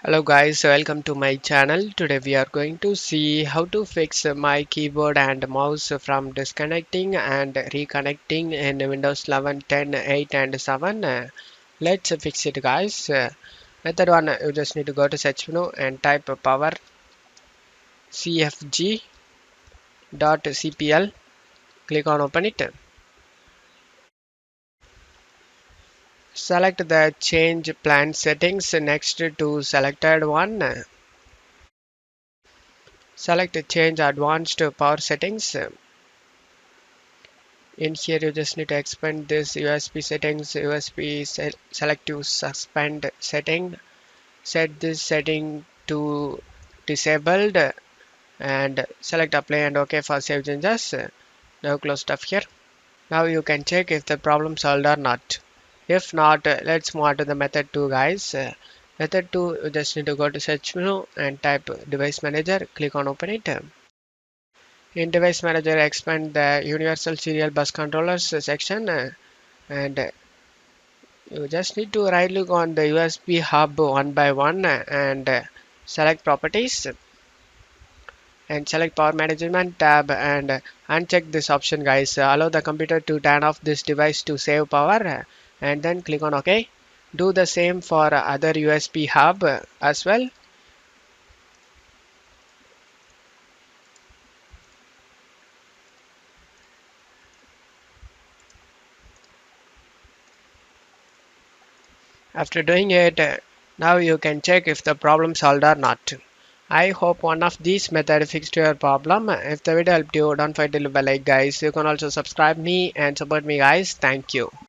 Hello guys, welcome to my channel. Today we are going to see how to fix my keyboard and mouse from disconnecting and reconnecting in Windows 11, 10, 8 and 7. Let's fix it guys. Method 1, you just need to go to search menu and type power cfg.cpl. Click on open it. Select the change plan settings next to selected one. Select change advanced power settings. In here you just need to expand this USB settings, USB selective suspend setting. Set this setting to disabled and select apply and OK for save changes. Now close stuff here. Now you can check if the problem solved or not. If not, let's move on to the method 2 guys. Method 2, you just need to go to search menu and type device manager. Click on open it. In device manager, expand the universal serial bus controllers section and you just need to right click on the USB hub one by one and select properties and select power management tab and uncheck this option guys. Allow the computer to turn off this device to save power and then click on OK. Do the same for other USB hub as well. After doing it, now you can check if the problem solved or not. I hope one of these methods fixed your problem. If the video helped you, don't forget to leave a like guys. You can also subscribe me and support me guys. Thank you.